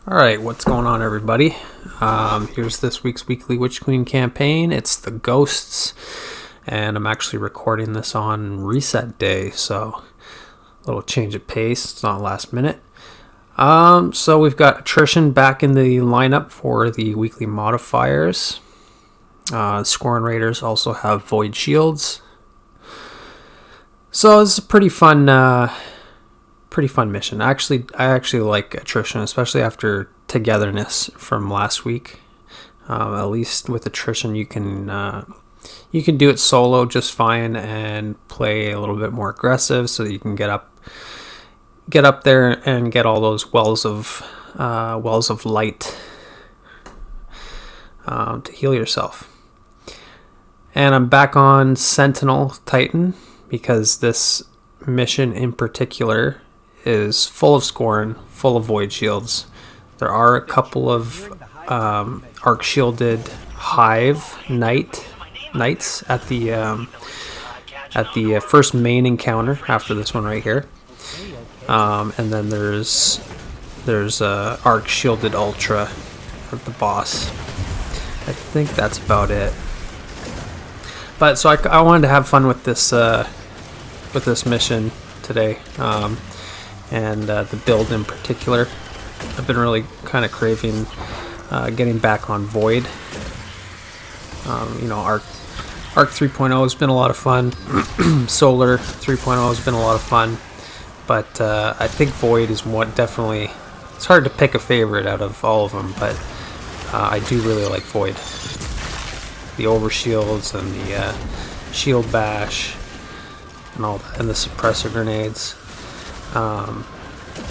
Alright, what's going on, everybody? Here's this week's weekly Witch Queen campaign. It's the Ghosts, and I'm actually recording this on reset day, so a little change of pace. It's not last minute. So we've got attrition back in the lineup for the weekly modifiers. Scorn Raiders also have void shields. So it's a pretty fun mission. I actually like attrition, especially after togetherness from last week. At least with attrition, you can do it solo just fine and play a little bit more aggressive, so that you can get up there and get all those wells of light to heal yourself. And I'm back on Sentinel Titan because this mission in particular is full of scorn, full of void shields. There are a couple of arc shielded hive knights at the first main encounter after this one right here, and then there's arc shielded ultra at the boss. I think that's about it. But so I wanted to have fun with this mission today. And the build in particular. I've been really kind of craving getting back on Void. Arc 3.0 has been a lot of fun. Solar 3.0 has been a lot of fun. But I think Void is definitely... It's hard to pick a favorite out of all of them, but I do really like Void. The overshields and the shield bash and all that, and the suppressor grenades.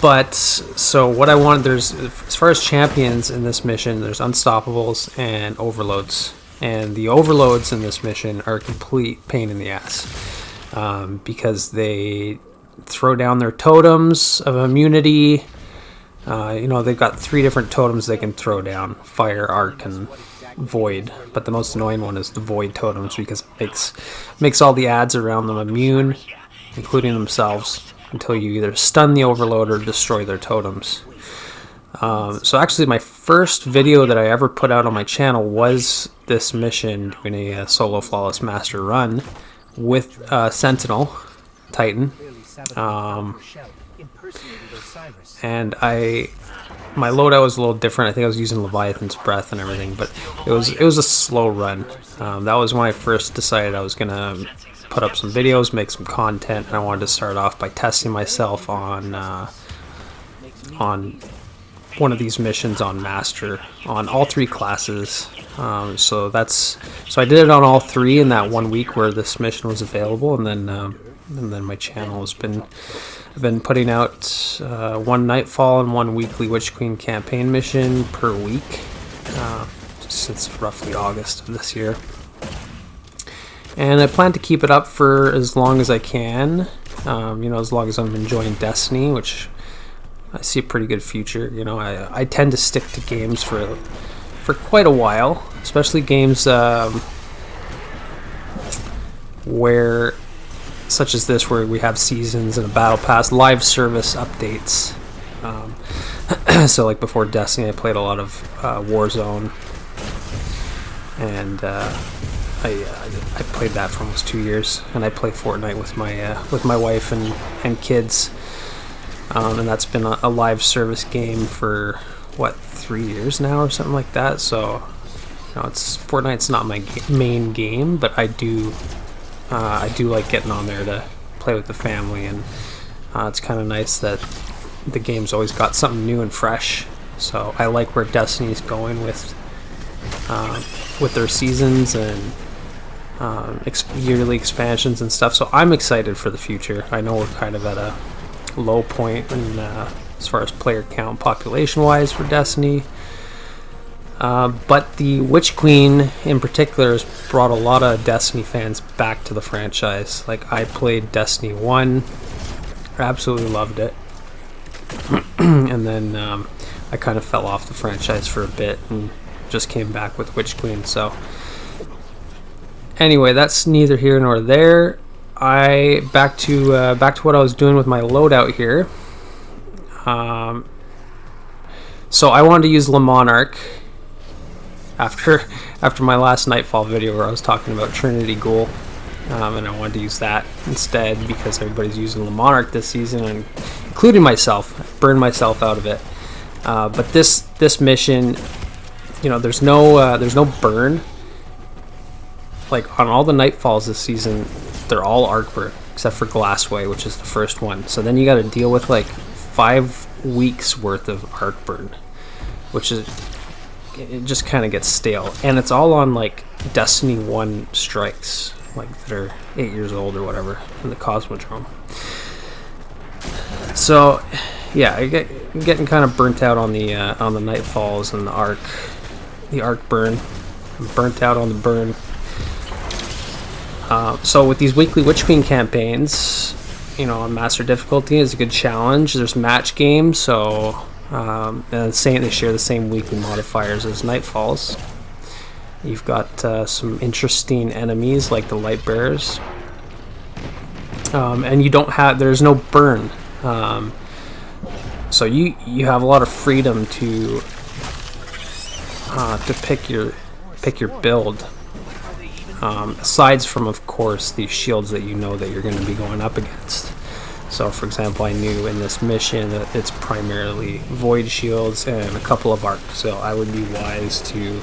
But so what I wanted, as far as champions in this mission, there's unstoppables and overloads, and the overloads in this mission are a complete pain in the ass, because they throw down their totems of immunity. They've got 3 different totems they can throw down: fire, arc, and void. But the most annoying one is the void totems, because it makes all the ads around them immune, including themselves, until you either stun the overload or destroy their totems. So actually my first video that I ever put out on my channel was this mission, doing a solo flawless master run with Sentinel Titan. And my loadout was a little different. I think I was using Leviathan's Breath and everything, but it was a slow run. That was when I first decided I was gonna put up some videos, make some content, and I wanted to start off by testing myself on one of these missions on Master, on all 3 classes. So I did it on all 3 in that 1 week where this mission was available, and then my channel has been putting out 1 Nightfall and 1 weekly Witch Queen campaign mission per week since roughly August of this year. And I plan to keep it up for as long as I can, as long as I'm enjoying Destiny, which I see a pretty good future. I tend to stick to games for quite a while, especially games where, such as this, where we have seasons and a battle pass, live service updates. So like before Destiny, I played a lot of Warzone, and I played that for almost 2 years, and I play Fortnite with my wife and kids, and that's been a live service game for 3 years now or something like that. So Fortnite's not my main game, but I do like getting on there to play with the family, and it's kind of nice that the game's always got something new and fresh. So I like where Destiny's going with their seasons and yearly expansions and stuff. So I'm excited for the future. I know we're kind of at a low point as far as player count population wise for Destiny, but the Witch Queen in particular has brought a lot of Destiny fans back to the franchise. Like, I played Destiny 1, absolutely loved it, and then I kind of fell off the franchise for a bit and just came back with Witch Queen. So anyway, that's neither here nor there. Back to what I was doing with my loadout here. So I wanted to use Monarque after my last Nightfall video where I was talking about Trinity Ghoul, and I wanted to use that instead because everybody's using Monarque this season, and including myself. I burned myself out of it. But this mission, you know, there's no burn. Like on all the Nightfalls this season, they're all arc burn except for Glassway, which is the first one. So then you got to deal with like 5 weeks worth of arc burn, which is, it just kind of gets stale. And it's all on like Destiny 1 strikes, like that are 8 years old or whatever in the Cosmodrome. So yeah, I'm getting kind of burnt out on the Nightfalls and the arc burn. I'm burnt out on the burn. So with these weekly Witch Queen campaigns, you know, on Master difficulty is a good challenge. There's match games, so and they share the same weekly modifiers as Nightfalls. You've got some interesting enemies like the lightbearers, and there's no burn, so you have a lot of freedom to pick your build. Aside from, of course, these shields that you know that you're going to be going up against. So, for example, I knew in this mission that it's primarily void shields and a couple of arc. So I would be wise to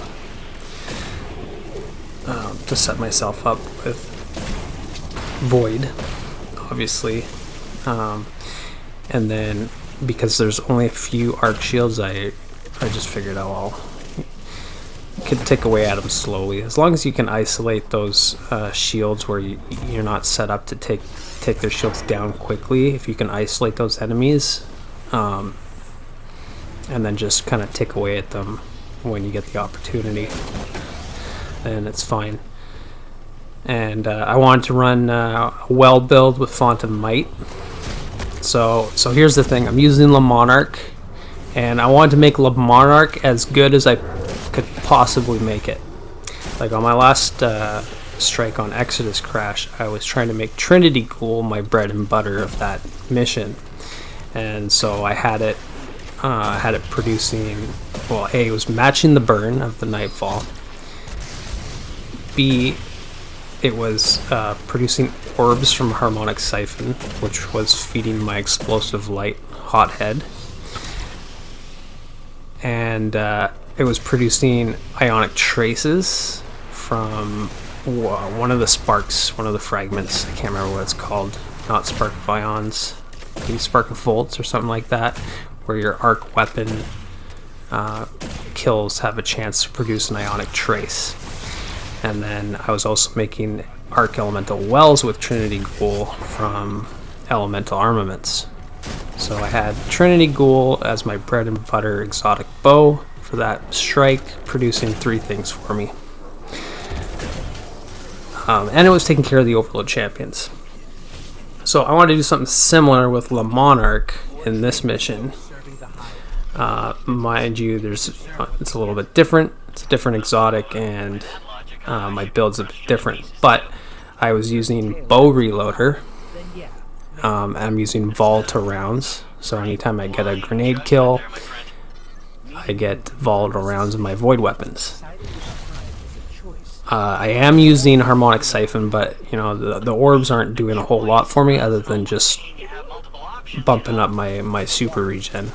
set myself up with void, obviously, and then because there's only a few arc shields, I just figured out I'll could tick away at them slowly, as long as you can isolate those shields where you're not set up to take their shields down quickly. If you can isolate those enemies, and then just kind of tick away at them when you get the opportunity, then it's fine. And I wanted to run a well build with Font of Might. So here's the thing: I'm using Monarque, and I wanted to make Monarque as good as I could possibly make it. Like on my last strike on Exodus Crash, I was trying to make Trinity Ghoul my bread and butter of that mission, and so I had it producing. Well, A, it was matching the burn of the Nightfall. B, it was producing orbs from Harmonic Siphon, which was feeding my explosive light hothead, and it was producing ionic traces from one of the sparks, one of the fragments. I can't remember what it's called. Not Spark of Ions, maybe Spark of Volts or something like that, where your arc weapon kills have a chance to produce an ionic trace. And then I was also making arc elemental wells with Trinity Ghoul from elemental armaments. So I had Trinity Ghoul as my bread and butter exotic bow for that strike, producing 3 things for me. And it was taking care of the Overload champions. So I wanted to do something similar with Monarque in this mission. Mind you, it's a little bit different. It's a different exotic, and my build's a bit different. But I was using bow reloader. I'm using volatile rounds. So anytime I get a grenade kill, I get volatile rounds in my void weapons. I am using Harmonic Siphon, but you know the orbs aren't doing a whole lot for me other than just bumping up my super regen,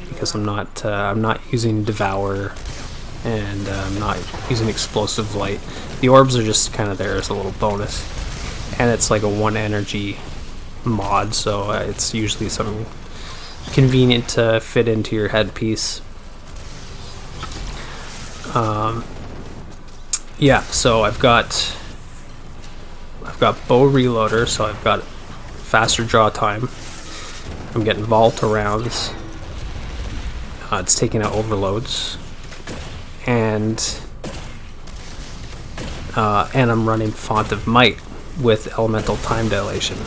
because I'm not using Devour, and I'm not using Explosive Light. The orbs are just kind of there as a little bonus, and it's like a 1 energy mod, so it's usually something convenient to fit into your headpiece. Yeah, so I've got bow reloader, so I've got faster draw time. I'm getting volatile rounds. It's taking out overloads, and I'm running Font of Might with elemental time dilation.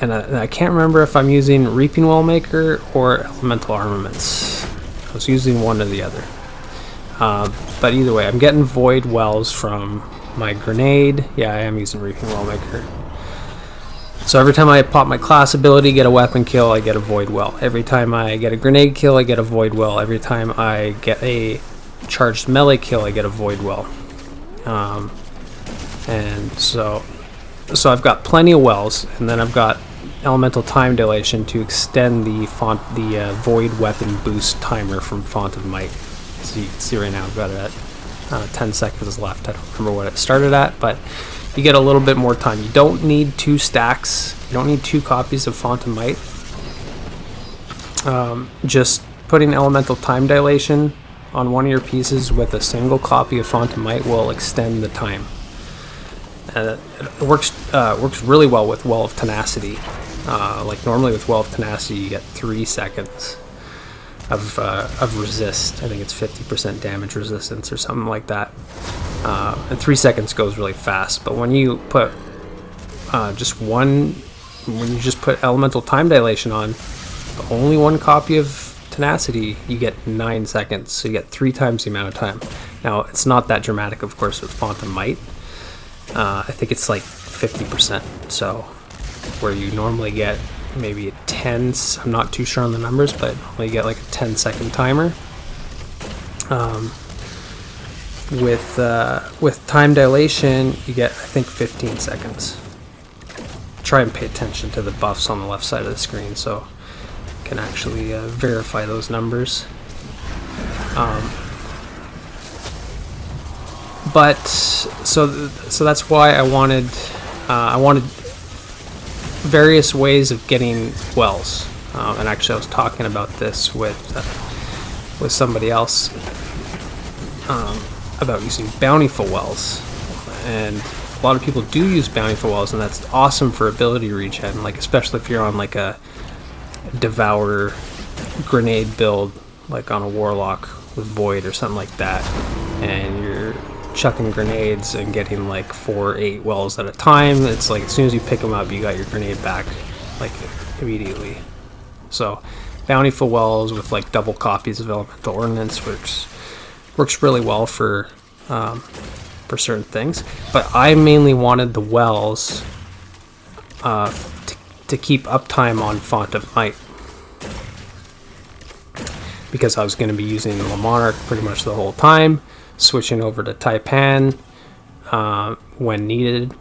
And I can't remember if I'm using Reaping Wellmaker or Elemental Armaments. I was using one or the other. But either way, I'm getting Void Wells from my grenade. Yeah, I am using Reaping Wellmaker. So every time I pop my class ability, get a weapon kill, I get a void well. Every time I get a grenade kill, I get a void well. Every time I get a charged melee kill, I get a void well. And so I've got plenty of wells, and then I've got elemental time dilation to extend the void weapon boost timer from Font of Might. So you can see right now I've got it at 10 seconds left. I don't remember what it started at, but you get a little bit more time. You don't need 2 stacks. You don't need 2 copies of Font of Might. Just putting elemental time dilation on one of your pieces with a single copy of Font of Might will extend the time. It works really well with Well of Tenacity. Like normally with Well of Tenacity you get 3 seconds of resist. I think it's 50% damage resistance or something like that. And 3 seconds goes really fast. But when you put when you just put elemental time dilation on, but only 1 copy of Tenacity, you get 9 seconds. So you get 3 times the amount of time. Now it's not that dramatic, of course, with Font of Might. I think it's like 50%. So where you normally get maybe a 10, I'm not too sure on the numbers, but you get like a 10-second timer. With time dilation, you get, I think, 15 seconds. Try and pay attention to the buffs on the left side of the screen so you can actually verify those numbers. But so that's why I wanted various ways of getting wells. And actually, I was talking about this with somebody else about using bountiful wells, and a lot of people do use bountiful wells, and that's awesome for ability regen. Like especially if you're on like a devour grenade build, like on a warlock with void or something like that, and you're chucking grenades and getting like 4 or 8 wells at a time. It's like as soon as you pick them up, you got your grenade back like immediately. So bountiful wells with like double copies of elemental ordnance works really well for certain things. But I mainly wanted the wells to keep uptime on Font of Might, because I was going to be using the Monarque pretty much the whole time, switching over to Taipan when needed.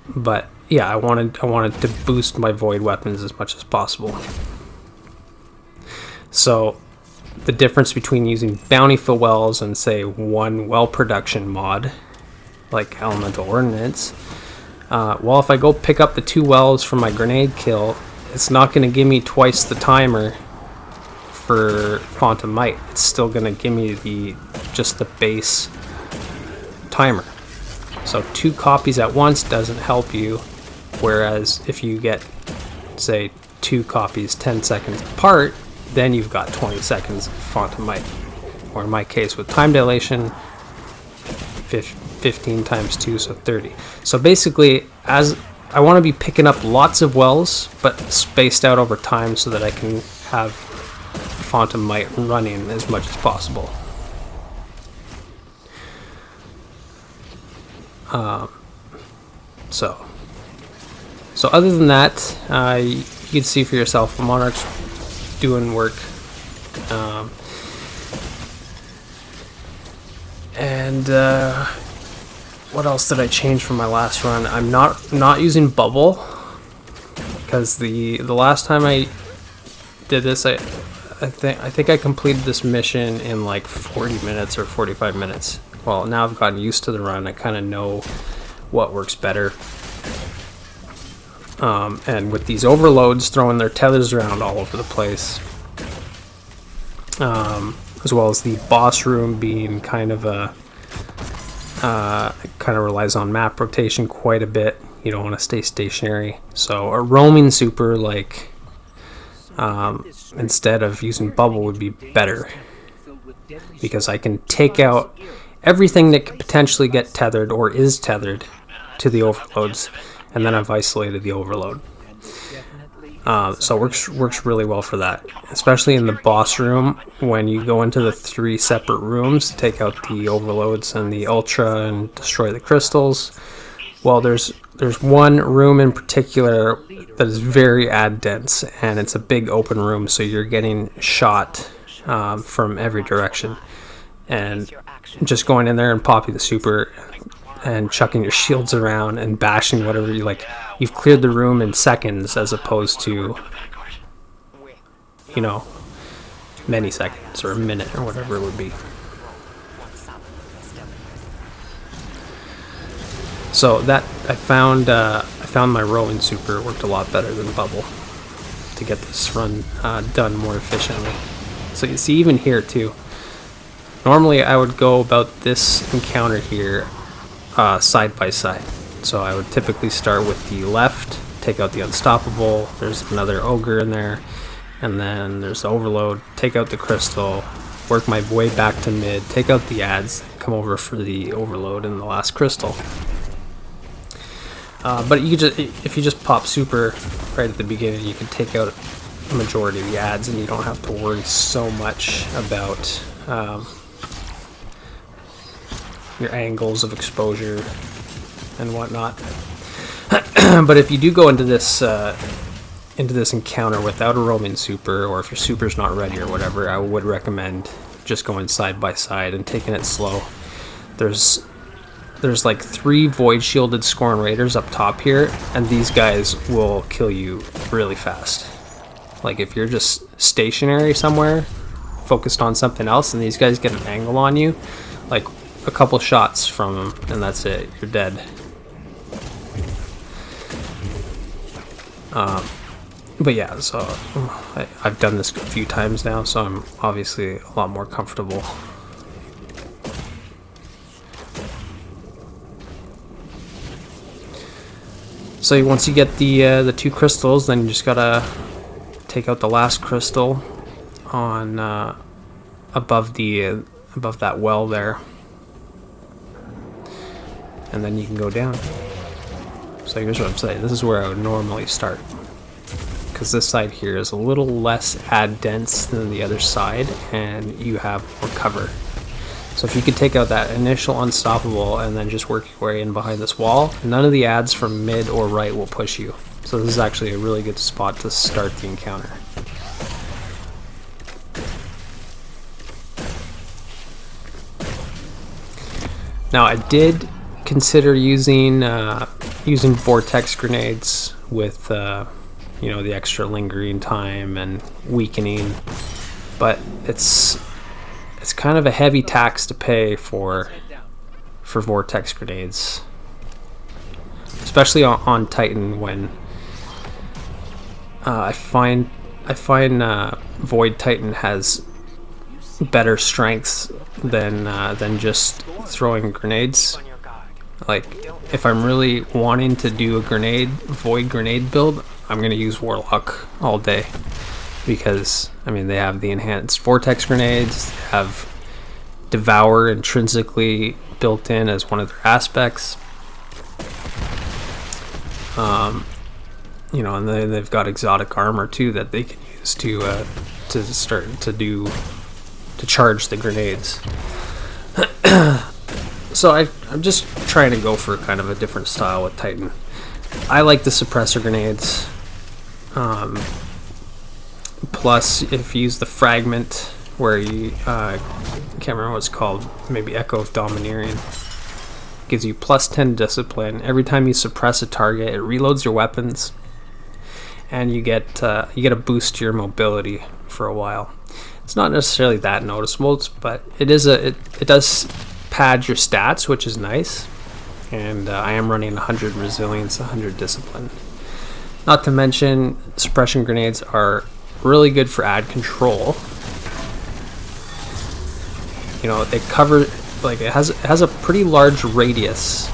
But yeah, I wanted to boost my void weapons as much as possible. So the difference between using bountiful wells and say 1 well production mod like elemental ordnance, well, if I go pick up the 2 wells from my grenade kill, it's not going to give me twice the timer for Font of Might. It's still going to give me just the base timer. So 2 copies at once doesn't help you, whereas if you get, say, 2 copies 10 seconds apart, then you've got 20 seconds of Font of Might. Or in my case with time dilation, 15 times 2, so 30. So basically, as I want to be picking up lots of wells, but spaced out over time so that I can have Font of Might running as much as possible. So other than that, you can see for yourself, Monarch's doing work. What else did I change from my last run? I'm not using bubble, because the last time I did this, I think I completed this mission in like 40 minutes or 45 minutes. Well, now I've gotten used to the run. I kind of know what works better. And with these overloads throwing their tethers around all over the place, as well as the boss room being kind of relies on map rotation quite a bit. You don't want to stay stationary. So a roaming super, like instead of using bubble, would be better, because I can take out everything that could potentially get tethered or is tethered to the overloads, and then I've isolated the overload. So it works really well for that, especially in the boss room when you go into the 3 separate rooms to take out the overloads and the ultra and destroy the crystals. Well, there's there's one room in particular that is very ad dense, and it's a big open room, so you're getting shot from every direction. And just going in there and popping the super and chucking your shields around and bashing whatever you like, you've cleared the room in seconds as opposed to, you know, many seconds or a minute or whatever it would be. So that I found my rowing super worked a lot better than bubble to get this run done more efficiently. So you see, even here too, normally I would go about this encounter here side by side. So I would typically start with the left, take out the unstoppable, there's another ogre in there, and then there's the overload, take out the crystal, work my way back to mid, take out the ads, come over for the overload and the last crystal. But you just, if you just pop super right at the beginning, you can take out a majority of the ads, and you don't have to worry so much about your angles of exposure and whatnot. But if you do go into this encounter without a roaming super, or if your super's not ready or whatever, I would recommend just going side by side and taking it slow. There's like 3 void shielded Scorn Raiders up top here, and these guys will kill you really fast. Like if you're just stationary somewhere, focused on something else, and these guys get an angle on you, like a couple shots from them, and that's it, you're dead. But yeah, so I've done this a few times now, so I'm obviously a lot more comfortable. So once you get the 2 crystals, then you just gotta take out the last crystal on above that well there, and then you can go down. So here's what I'm saying. This is where I would normally start, because this side here is a little less ad dense than the other side, and you have more cover. So if you could take out that initial unstoppable and then just work your way in behind this wall, none of the ads from mid or right will push you. So this is actually a really good spot to start the encounter. Now I did consider using vortex grenades with you know, the extra lingering time and weakening, but it's kind of a heavy tax to pay for vortex grenades, especially on Titan, when I find Void Titan has better strengths than just throwing grenades. Like if I'm really wanting to do a void grenade build, I'm gonna use Warlock all day, because I mean they have the enhanced vortex grenades, they have Devour intrinsically built in as one of their aspects. You know, and they've got exotic armor too that they can use to start to charge the grenades. So I'm just trying to go for kind of a different style with Titan. I like the suppressor grenades. Plus, if you use the fragment, where you I can't remember what it's called, maybe Echo of Domineering, gives you plus 10 discipline. Every time you suppress a target, it reloads your weapons, and you get a boost to your mobility for a while. It's not necessarily that noticeable, but it does pad your stats, which is nice. And I am running 100 resilience, 100 discipline. Not to mention, suppression grenades are really good for ad control. You know, they cover, like, it has a pretty large radius.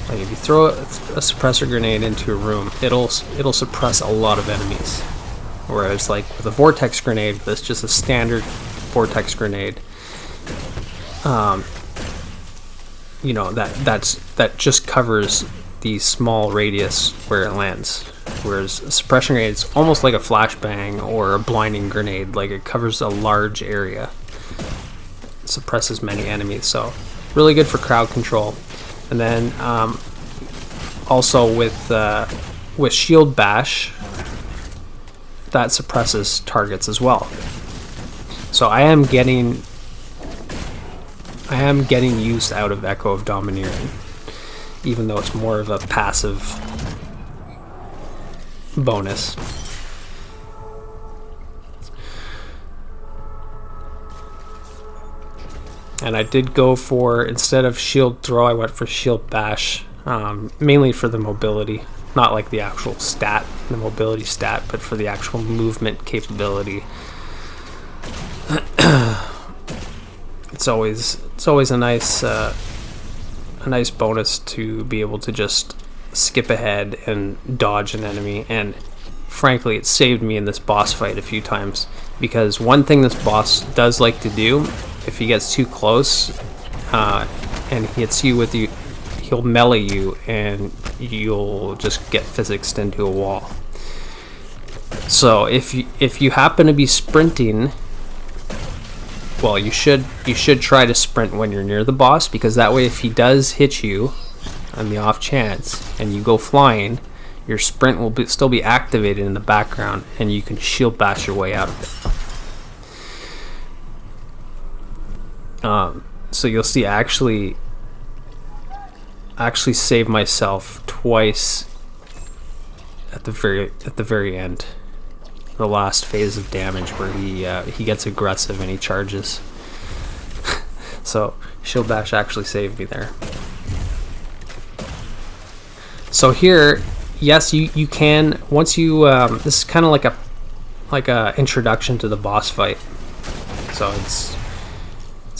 Like if you throw a suppressor grenade into a room, it'll suppress a lot of enemies. Whereas like with a vortex grenade, that's just a standard vortex grenade. You know, that just covers the small radius where it lands. Whereas a suppression grenade is almost like a flashbang or a blinding grenade. Like it covers a large area, it suppresses many enemies. So really good for crowd control. And then also with shield bash, that suppresses targets as well. So I am getting use out of Echo of Domineering, even though it's more of a passive bonus. And I did go for, instead of shield throw, I went for shield bash, mainly for the mobility, not like the actual stat, the mobility stat, but for the actual movement capability. It's always a nice bonus to be able to just skip ahead and dodge an enemy. And frankly, it saved me in this boss fight a few times, because one thing this boss does like to do, if he gets too close and he hits you with he'll melee you and you'll just get physicsed into a wall. So if you happen to be sprinting, well, you should try to sprint when you're near the boss, because that way if he does hit you on the off chance and you go flying, your sprint will still be activated in the background and you can shield bash your way out of it. So you'll see I actually saved myself twice at the very end, the last phase of damage, where he gets aggressive and he charges. So shield bash actually saved me there. So here, yes, you can, once you this is kind of like a introduction to the boss fight. So it's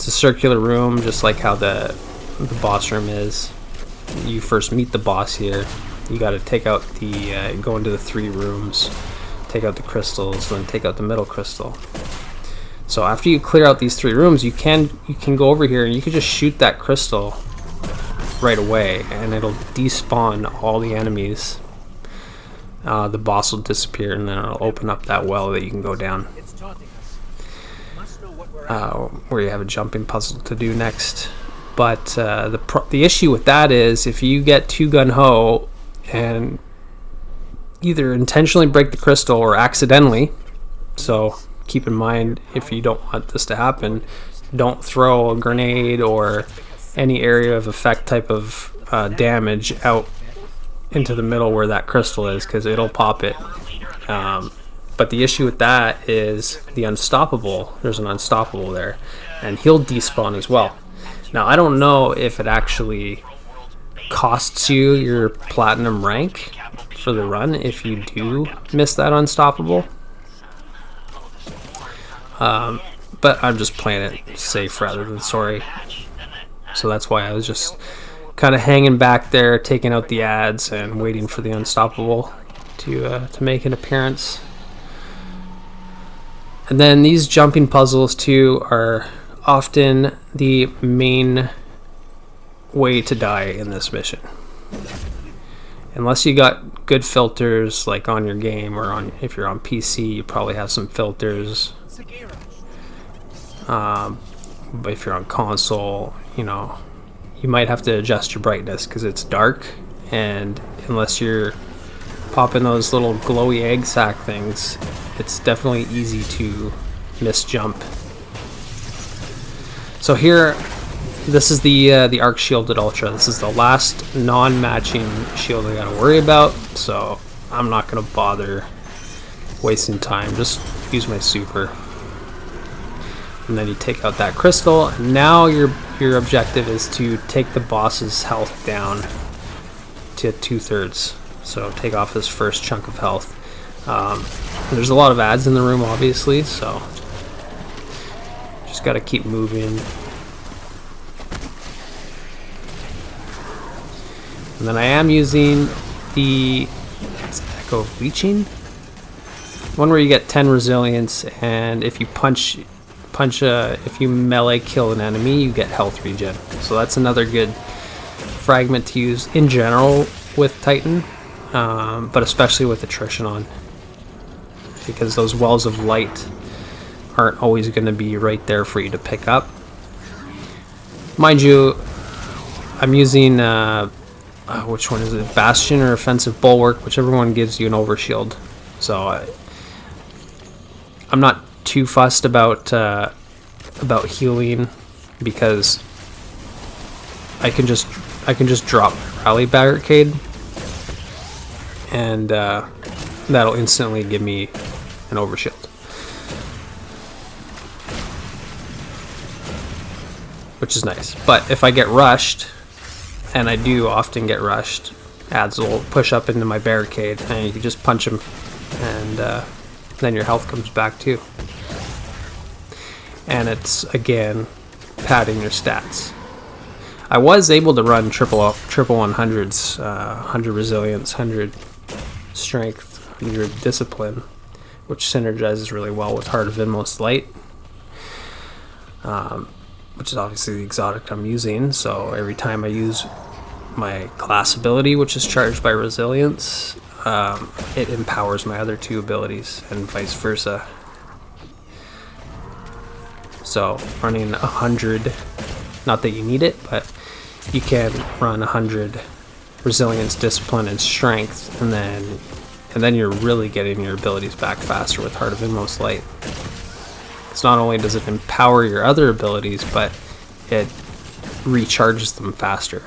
a circular room, just like how the boss room is. You first meet the boss here. You got to take out go into the 3 rooms, take out the crystals, then take out the middle crystal. So after you clear out these 3 rooms, you can go over here and you can just shoot that crystal right away, and it'll despawn all the enemies. The boss will disappear, and then it'll open up that well that you can go down, where you have a jumping puzzle to do next. But the issue with that is, if you get too gung-ho and either intentionally break the crystal or accidentally, so keep in mind, if you don't want this to happen, don't throw a grenade or any area of effect type of damage out into the middle where that crystal is, because it'll pop it. But the issue with that is the unstoppable. There's an unstoppable there, and he'll despawn as well. Now, I don't know if it actually costs you your platinum rank for the run if you do miss that unstoppable. But I'm just playing it safe rather than sorry. So that's why I was just kind of hanging back there, taking out the ads and waiting for the unstoppable to make an appearance. And then these jumping puzzles too are often the main way to die in this mission. Unless you got good filters like on your game, or if you're on PC, you probably have some filters. But if you're on console, you might have to adjust your brightness because it's dark, and unless you're popping those little glowy egg sac things, it's definitely easy to misjump. So here, this is the Arc Shielded Ultra. This is the last non-matching shield I gotta worry about, so I'm not gonna bother wasting time. Just use my super. And then you take out that crystal, and now your objective is to take the boss's health down to 2/3. So take off his first chunk of health. There's a lot of ads in the room, obviously, so just gotta keep moving. And then I am using the Echo of Leeching, one where you get 10 resilience, and if you if you melee kill an enemy, you get health regen. So that's another good fragment to use in general with Titan, but especially with attrition on, because those wells of light aren't always going to be right there for you to pick up. Mind you, I'm using which one is it? Bastion or Offensive Bulwark, whichever one gives you an overshield. So I'm not too fussed about healing because I can just drop my rally barricade, and that'll instantly give me an overshield. Which is nice. But if I get rushed, and I do often get rushed, adds will push up into my barricade, and you can just punch him, and then your health comes back too. And it's, again, padding your stats. I was able to run triple 100s, 100 resilience, 100 strength, 100 discipline, which synergizes really well with Heart of Inmost Light, which is obviously the exotic I'm using. So every time I use my class ability, which is charged by resilience, it empowers my other two abilities, and vice versa. So running 100, not that you need it, but you can run 100 resilience, discipline, and strength, and then you're really getting your abilities back faster with Heart of Inmost Light. Because not only does it empower your other abilities, but it recharges them faster.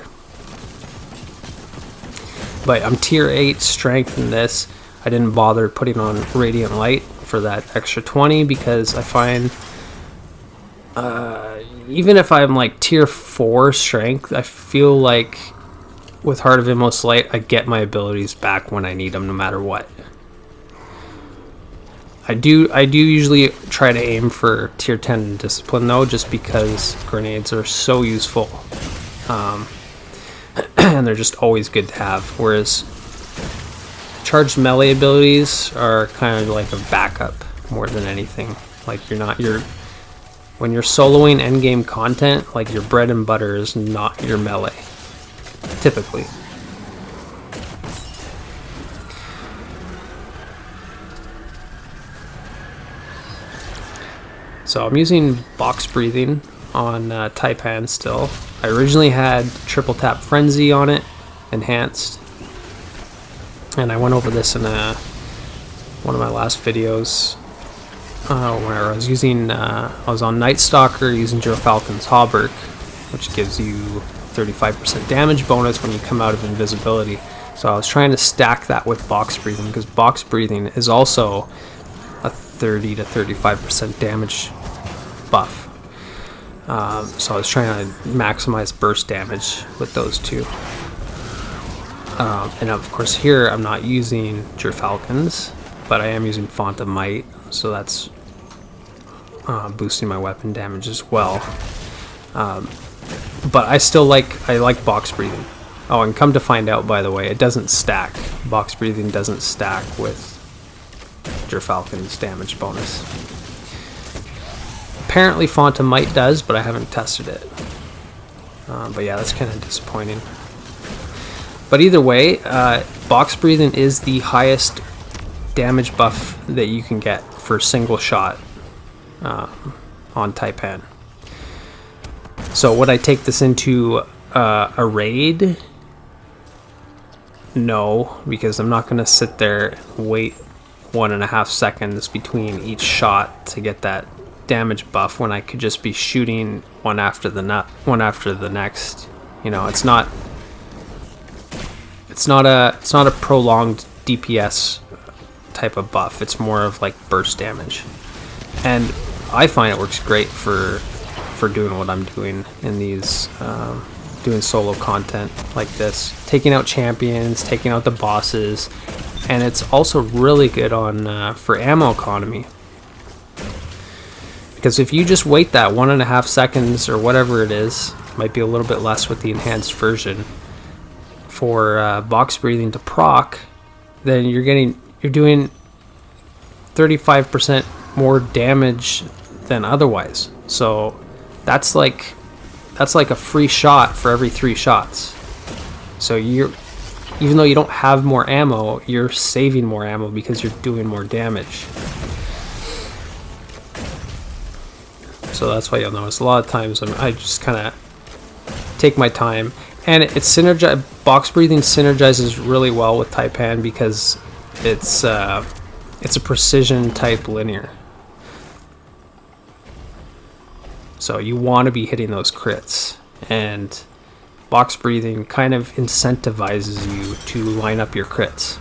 But I'm tier 8 strength in this. I didn't bother putting on Radiant Light for that extra 20 because I find even if I'm like tier 4 strength, I feel like with Heart of Inmost Light, I get my abilities back when I need them, no matter what. I do usually try to aim for tier 10 discipline though, just because grenades are so useful, and they're just always good to have. Whereas charged melee abilities are kind of like a backup more than anything. Like when you're soloing endgame content, like your bread and butter is not your melee, typically. So I'm using box breathing on Taipan still. I originally had triple tap frenzy on it, enhanced, and I went over this in one of my last videos. Where I was using, I was on Night Stalker using Falcon's Hauberk, which gives you 35% damage bonus when you come out of invisibility. So I was trying to stack that with box breathing, because box breathing is also a 30 to 35% damage buff. So I was trying to maximize burst damage with those two. And of course here I'm not using Falcons, but I am using Font of Might, so that's boosting my weapon damage as well. But I like box breathing. Oh, and come to find out, by the way, it doesn't stack. Box breathing doesn't stack with Falcon's damage bonus. Apparently Font of Might does, but I haven't tested it. But yeah, that's kind of disappointing. But either way, box breathing is the highest damage buff that you can get for single shot on Taipan. So would I take this into a raid? No, because I'm not going to sit there and wait 1.5 seconds between each shot to get that damage buff when I could just be shooting one after the next. You know, it's not a prolonged DPS type of buff. It's more of like burst damage, and I find it works great for doing what I'm doing in these doing solo content like this, taking out champions, taking out the bosses, and it's also really good on for ammo economy. Because if you just wait that 1.5 seconds or whatever it is, might be a little bit less with the enhanced version, for box breathing to proc, then you're doing 35% more damage than otherwise. So that's like a free shot for every 3 shots. So even though you don't have more ammo, you're saving more ammo because you're doing more damage. So that's why you'll notice a lot of times I just kind of take my time. And box breathing synergizes really well with Taipan because it's a precision type linear. So you want to be hitting those crits, and box breathing kind of incentivizes you to line up your crits.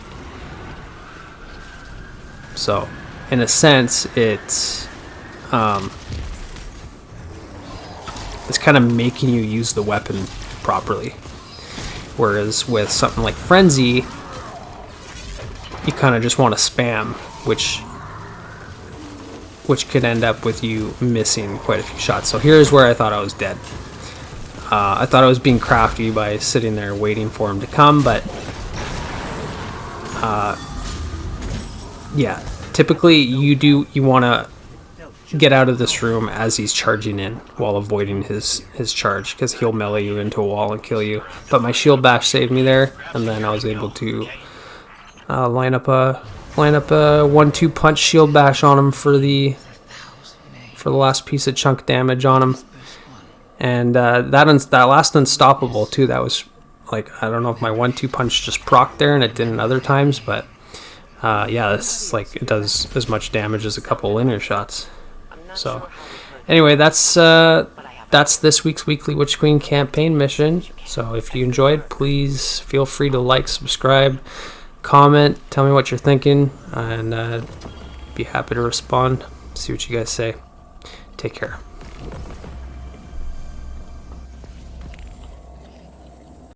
So in a sense, it's kind of making you use the weapon properly. Whereas with something like Frenzy, you kind of just want to spam, which could end up with you missing quite a few shots. So here's where I thought I was dead. I thought I was being crafty by sitting there waiting for him to come, but yeah, typically you want to get out of this room as he's charging in while avoiding his charge, because he'll melee you into a wall and kill you. But my shield bash saved me there, and then I was able to line up a 1-2 punch shield bash on him for the last piece of chunk damage on him. And that last unstoppable too, that was like, I don't know if my 1-2 punch just procced there and it didn't other times, but yeah, this is like, it does as much damage as a couple linear shots. So anyway, that's this week's weekly Witch Queen campaign mission. So if you enjoyed, please feel free to like, subscribe, comment, tell me what you're thinking, and be happy to respond, see what you guys say. Take care.